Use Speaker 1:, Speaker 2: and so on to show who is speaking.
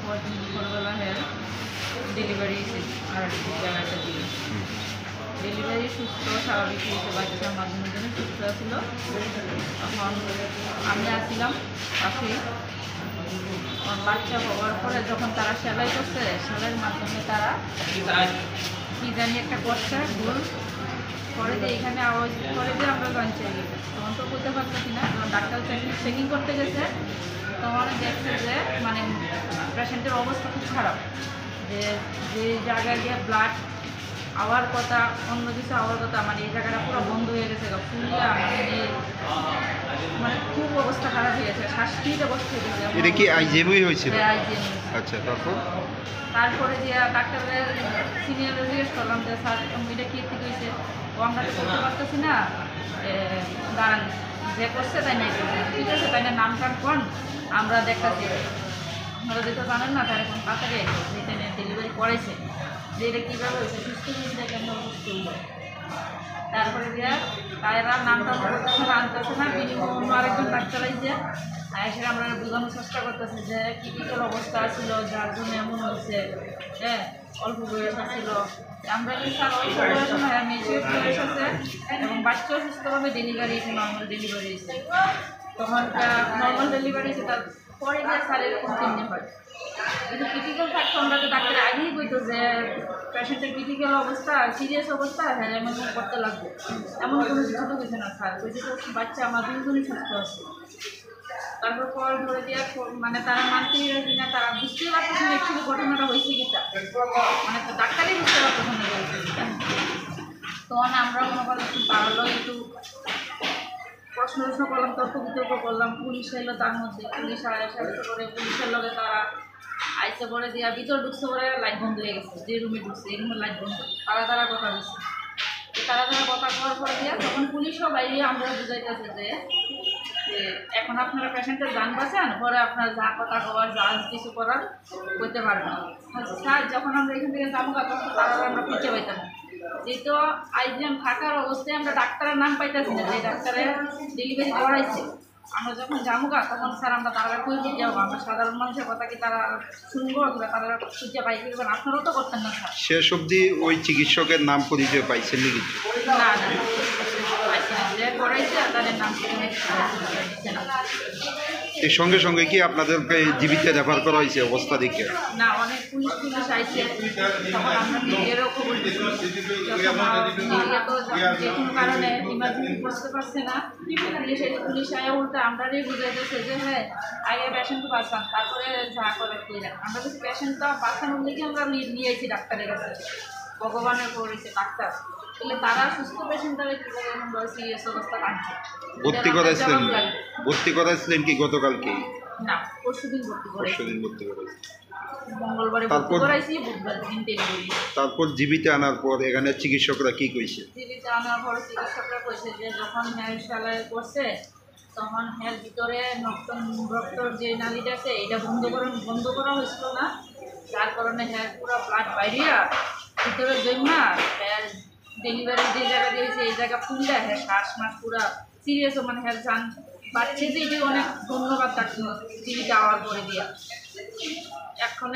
Speaker 1: পরদিন দুপুরবেলা ডেলিভারি আর জায়গাটা দিয়ে ডেলিভারি সুস্থ স্বাভাবিক হয়েছে, বাচ্চার মাধ্যমের জন্য সুস্থ ছিল। তখন আমি আসছিলাম পাশে। বাচ্চা হওয়ার পরে যখন তারা সেলাই করছে, সেলাইয়ের মাধ্যমে তারা কি জানি একটা করছে ভুল করে যে এখানে আওয়াজ করে যে আমরা জানছি, তখন তো বলতে পারতেছি না। তখন ডাক্তার চেকিং করতে গেছে, তখন দেখছে যে মানে পেশেন্টের অবস্থা খুব খারাপ, যে যে জায়গায় গিয়ে ব্লাড আওয়ার কথা, অন্য কিছু আওয়ার কথা, মানে এই জায়গাটা পুরো বন্ধ হয়ে গেছে, ফুলিয়া মানে খুব অবস্থা খারাপ হয়ে গেছে, শ্বাসটির অবস্থা হয়ে গেছে।
Speaker 2: এটা কি আইজিএমই হয়েছিল?
Speaker 1: আচ্ছা,
Speaker 2: তারপরে
Speaker 1: যে ডাক্তারের সিনিয়র জিজ্ঞেস করলাম যে স্যার এটা কী ঠিক হয়েছে, ও আমরা তো বলতে পারতেছি না, দাঁড়ান যে করছে তাই নাই ঠিক আছে, তাই না নাম টাম কোন আমরা দেখতেছি, আপনারা যেটা জানেন না তার এখন তাড়াতাড়ি যেখানে ডেলিভারি করাইছে যে এটা কীভাবে হয়েছে, সুস্থ হয়েছে কেন সুস্থ হয়েছে। তারপরে দিয়া তারা নামটা বলতেছে না, আনতেছে না, বিনিময় অন্য আরেকজন ডাক্তার আইছে, এসে আমরা বোঝানোর চেষ্টা করতেছি যে ক্রিটিক্যাল অবস্থা ছিল যার জন্য এমন হয়েছে, হ্যাঁ অল্প বয়স ছিল। আমরা কি স্যার অল্প বয়স নয়, মেচিউর বয়স আছে এবং বাচ্চাও সুস্থভাবে ডেলিভারি হয়েছে, নর্মাল ডেলিভারি হয়েছে। তখন নর্মাল ডেলিভারি হয়েছে, তার পরে গিয়ে স্যার এরকম কিনে হয়। কিন্তু ক্রিটিক্যাল থাকতো আমরা তো ডাক্তার আগেই বলতো যে পেশেন্টের ক্রিটিক্যাল অবস্থা, সিরিয়াস অবস্থা, হ্যাঁ এমন করতে লাগবে, এমন কোনো কিছু হয়েছে না স্যার, বলছে তো বাচ্চা আমার দুজনই সুস্থ আছে। তারপর কল ধরে দেওয়ার মানে তারা মানতেই রাখি না, তারা বুঝতেই পারতেছে না একটু ঘটনাটা হয়েছে কিটা, মানে তো ডাক্তারই বুঝতে পারতেছে না হয়েছে কিটা। তখন আমরা মনে করলাম একটু পারলো, একটু প্রশ্ন করলাম, তর্ক বিতর্ক করলাম, পুলিশ এলো তার মধ্যে, পুলিশ সাহায্য করে, পুলিশের লগে তারা আইসে পরে দিয়া ভিতর ঢুকছে, পরে লাইট বন্ধ হয়ে গেছে, যে রুমে ঢুকছে এই রুমের লাইট বন্ধ, তারা কথা বলছে, তারা কথা করার পরে দিয়া তখন পুলিশও বাইরে আমরা বুঝাইতেছে যে এখন আপনারা পেশেন্টের যান বাঁচান, পরে আপনার যা কথা কবার যা কিছু করার করতে পারবেন। স্যার যখন আমরা এখান থেকে যাবো তখন তারা আমরা খুঁজে পাইতাম, যেহেতু আইজিএম থাকার অবস্থায় আমরা ডাক্তারের নাম পাইতেছি না, যে ডাক্তারের ডেলিভারি করাইছে। আমরা যখন যাবো তখন স্যার আমরা তারা খুঁজে যাবো, আমরা সাধারণ মানুষের কথা কি তারা শুনবো, কিংবা তারা খুঁজে পাই করবেন, আপনারাও তো করতেন না স্যার।
Speaker 2: শেষ অবধি ওই চিকিৎসকের নাম পরিচয় পাইছেন নাকি?
Speaker 1: না না, যে করাইছে তাদের নাম
Speaker 2: এর সঙ্গে সঙ্গে কি আপনাদেরকে জীবিত রেফার করা হয়েছে অবস্থা দেখে?
Speaker 1: না, অনেক পুলিশ আইছে, তখন আমরা মিডিয়ারও খবর দিচ্ছি, মিডিয়া তো যে কোনো কারণে ইমার্জেন্সি বুঝতে পারছে না, পুলিশ আয়া উল্টা আমরাই বুঝাইতেছে যে হ্যাঁ আগে পেশেন্টকে বাঁচান, তারপরে যা করে কইরা আমরা কিছু পেশেন্টটা বাঁচানোর দিকে আমরা নিয়ে আইছি ডাক্তারের কাছে, ভগবানের করেছে ডাক্তার, তাহলে তারা সুস্থ পেশেন্টরা কীভাবে এমন সিরিয়াস অবস্থা কাটছে।
Speaker 2: ভর্তি করাইছিলেন কি গতকালকে?
Speaker 1: না, পরশুদিন ভর্তি
Speaker 2: করেছি,
Speaker 1: মঙ্গলবারে ভর্তি করাইছি, বুধবার দিন ডেলিভারি।
Speaker 2: তারপর জীবিত আনার পর এখানে চিকিৎসকরা কি কইছে?
Speaker 1: জীবিত আনার পর চিকিৎসকরা কইছে যে যখন সেলাই করছে তখন ভিতরে রক্তর যে নালীটা আছে এটা বন্ধ করা হয়েছিল না, যার কারণে পুরো ব্লাড বাইরিয়া ভিতরে জমা ডেলিভারি যে জায়গা দিয়েছে এই জায়গা ফুললে শ্বাস মাস পুরা সিরিয়াস, মানে যান বাচ্চা যে অনেক ধন্যবাদ তাকে জীবিত আওয়ার করে দিয়া। এখন